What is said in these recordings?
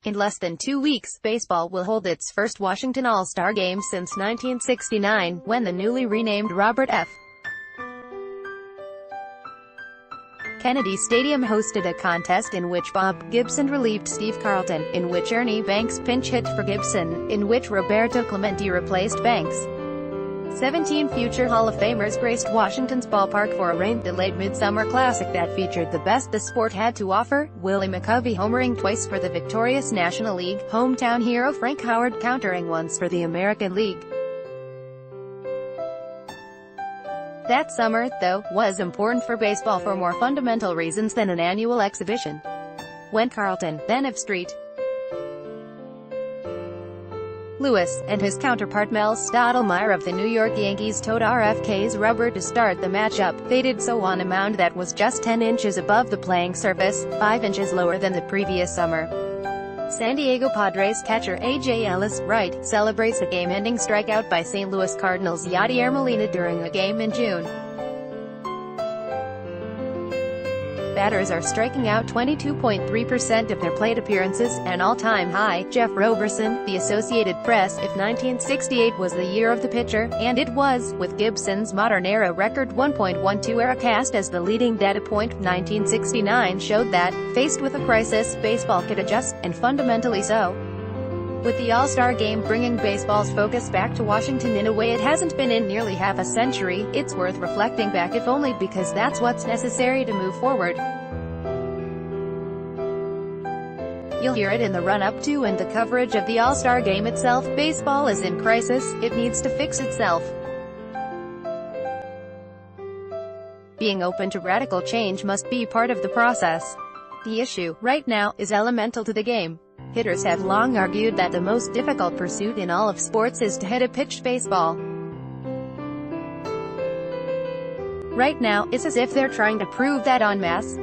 In less than 2 weeks, baseball will hold its first Washington All-Star Game since 1969, when the newly renamed Robert F. Kennedy Stadium hosted a contest in which Bob Gibson relieved Steve Carlton, in which Ernie Banks pinch hit for Gibson, in which Roberto Clemente replaced Banks. 17 future Hall of Famers graced Washington's ballpark for a rain-delayed midsummer classic that featured the best the sport had to offer, Willie McCovey homering twice for the victorious National League, hometown hero Frank Howard countering once for the American League. That summer, though, was important for baseball for more fundamental reasons than an annual exhibition. When Carlton, then of St. Louis, and his counterpart Mel Stottlemyre of the New York Yankees toed RFK's rubber to start the matchup, they did so on a mound that was just 10 inches above the playing surface, 5 inches lower than the previous summer. San Diego Padres catcher A.J. Ellis Wright celebrates a game-ending strikeout by St. Louis Cardinals Yadier Molina during a game in June. Batters are striking out 22.3% of their plate appearances, an all-time high. Jeff Roberson, The Associated Press, if 1968 was the year of the pitcher, and it was, with Gibson's modern-era record 1.12 ERA cast as the leading data point, 1969 showed that, faced with a crisis, baseball could adjust, and fundamentally so. With the All-Star Game bringing baseball's focus back to Washington in a way it hasn't been in nearly half a century, it's worth reflecting back if only because that's what's necessary to move forward. You'll hear it in the run-up to and the coverage of the All-Star Game itself. Baseball is in crisis, it needs to fix itself. Being open to radical change must be part of the process. The issue, right now, is elemental to the game. Hitters have long argued that the most difficult pursuit in all of sports is to hit a pitched baseball. Right now, it's as if they're trying to prove that en masse.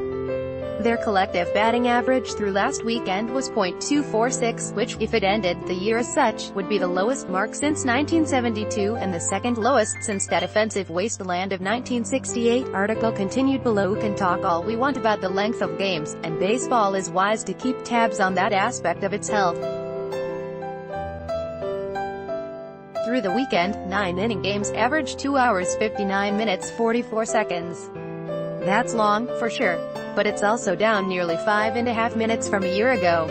Their collective batting average through last weekend was .246, which, if it ended the year as such, would be the lowest mark since 1972 and the second lowest since that offensive wasteland of 1968. Article continued below. We can talk all we want about the length of games, and baseball is wise to keep tabs on that aspect of its health. Through the weekend, 9-inning games averaged 2 hours 59 minutes 44 seconds. That's long, for sure. But it's also down nearly 5.5 minutes from a year ago.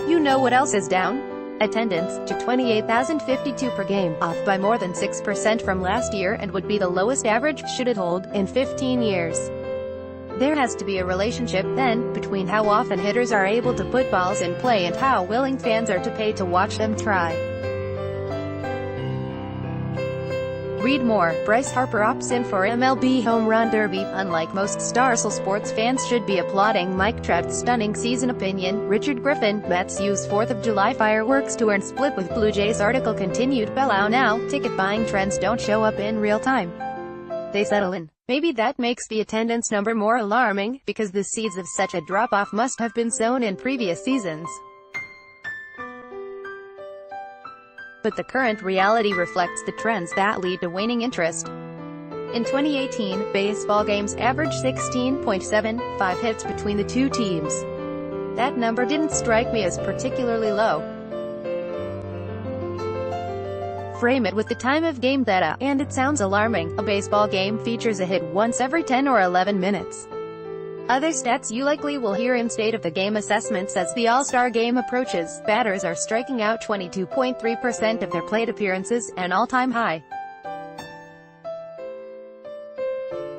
You know what else is down? Attendance, to 28,052 per game, off by more than 6% from last year and would be the lowest average, should it hold, in 15 years. There has to be a relationship, then, between how often hitters are able to put balls in play and how willing fans are to pay to watch them try. Read more. Bryce Harper opts in for MLB Home Run Derby. Unlike most stars, sports fans should be applauding Mike Trout's stunning season. Opinion. Richard Griffin. Mets use 4th of July fireworks to earn split with Blue Jays. Article continued. Below now. Ticket buying trends don't show up in real time. They settle in. Maybe that makes the attendance number more alarming, because the seeds of such a drop-off must have been sown in previous seasons. But the current reality reflects the trends that lead to waning interest. In 2018, baseball games averaged 16.75 hits between the two teams. That number didn't strike me as particularly low. Frame it with the time of game data, and it sounds alarming. A baseball game features a hit once every 10 or 11 minutes. Other stats you likely will hear in State of the Game assessments as the All-Star Game approaches. Batters are striking out 22.3% of their plate appearances, an all-time high.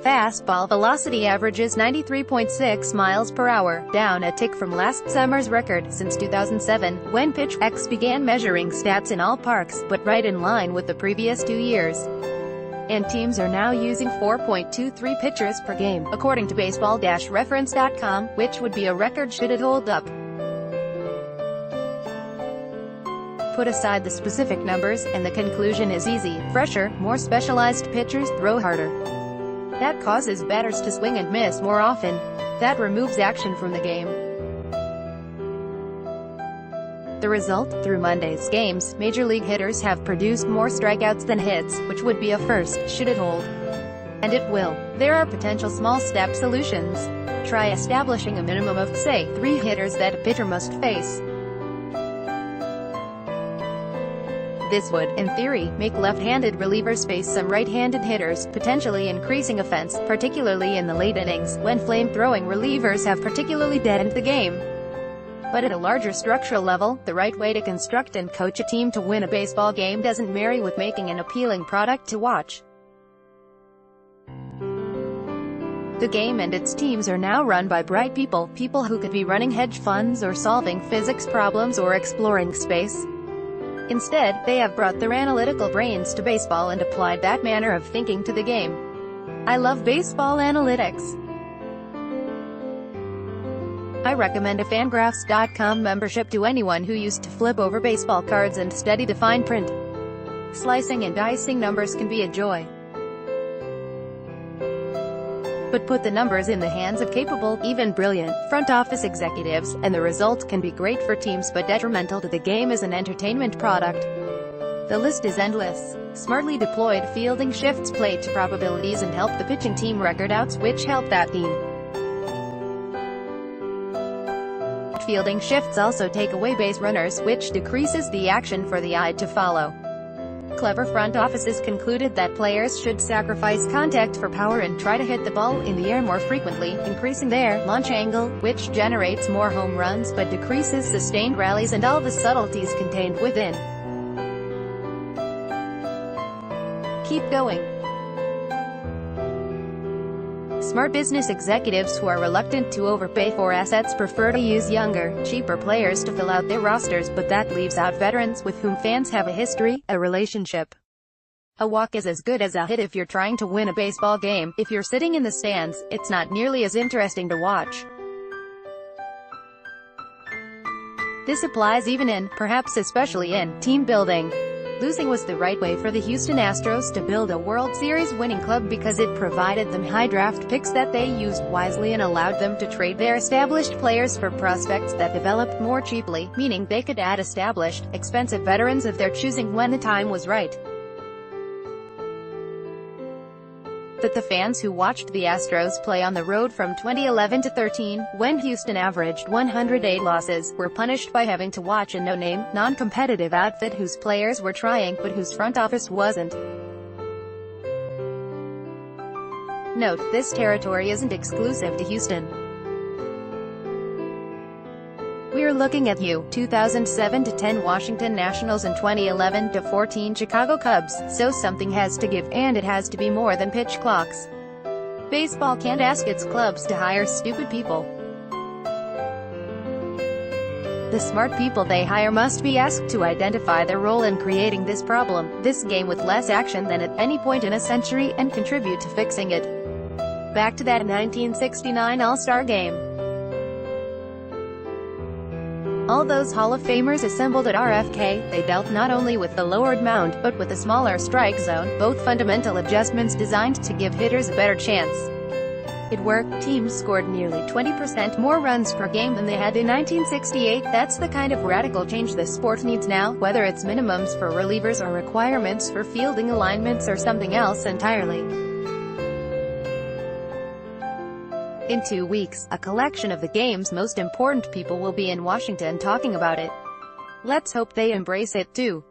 Fastball velocity averages 93.6 miles per hour, down a tick from last summer's record, since 2007, when PitchX began measuring stats in all parks, but right in line with the previous 2 years. And teams are now using 4.23 pitchers per game, according to baseball-reference.com, which would be a record should it hold up. Put aside the specific numbers, and the conclusion is easy. Fresher, more specialized pitchers throw harder. That causes batters to swing and miss more often. That removes action from the game. The result, through Monday's games, Major League hitters have produced more strikeouts than hits, which would be a first, should it hold. And it will. There are potential small-step solutions. Try establishing a minimum of, say, 3 hitters that a pitcher must face. This would, in theory, make left-handed relievers face some right-handed hitters, potentially increasing offense, particularly in the late innings, when flame-throwing relievers have particularly deadened the game. But at a larger structural level, the right way to construct and coach a team to win a baseball game doesn't marry with making an appealing product to watch. The game and its teams are now run by bright people, people who could be running hedge funds or solving physics problems or exploring space. Instead, they have brought their analytical brains to baseball and applied that manner of thinking to the game. I love baseball analytics. I recommend a Fangraphs.com membership to anyone who used to flip over baseball cards and study the fine print. Slicing and dicing numbers can be a joy. But put the numbers in the hands of capable, even brilliant, front office executives, and the results can be great for teams but detrimental to the game as an entertainment product. The list is endless. Smartly deployed fielding shifts play to probabilities and help the pitching team record outs, which help that team. Fielding shifts also take away base runners, which decreases the action for the eye to follow. Clever front offices concluded that players should sacrifice contact for power and try to hit the ball in the air more frequently, increasing their launch angle, which generates more home runs but decreases sustained rallies and all the subtleties contained within. Keep going. Smart business executives who are reluctant to overpay for assets prefer to use younger, cheaper players to fill out their rosters, but that leaves out veterans with whom fans have a history, a relationship. A walk is as good as a hit if you're trying to win a baseball game. If you're sitting in the stands, it's not nearly as interesting to watch. This applies even in, perhaps especially in, team building. Losing was the right way for the Houston Astros to build a World Series winning club because it provided them high draft picks that they used wisely and allowed them to trade their established players for prospects that developed more cheaply, meaning they could add established, expensive veterans of their choosing when the time was right. But the fans who watched the Astros play on the road from 2011 to 13, when Houston averaged 108 losses, were punished by having to watch a no-name, non-competitive outfit whose players were trying, but whose front office wasn't. Note, this territory isn't exclusive to Houston. We're looking at you, 2007 to 10 Washington Nationals and 2011 to 14 Chicago Cubs, so something has to give, and it has to be more than pitch clocks. Baseball can't ask its clubs to hire stupid people. The smart people they hire must be asked to identify their role in creating this problem, this game with less action than at any point in a century, and contribute to fixing it. Back to that 1969 All-Star Game. All those Hall of Famers assembled at RFK, they dealt not only with the lowered mound, but with a smaller strike zone, both fundamental adjustments designed to give hitters a better chance. It worked. Teams scored nearly 20% more runs per game than they had in 1968. That's the kind of radical change the sport needs now, whether it's minimums for relievers or requirements for fielding alignments or something else entirely. In 2 weeks, a collection of the game's most important people will be in Washington talking about it. Let's hope they embrace it too.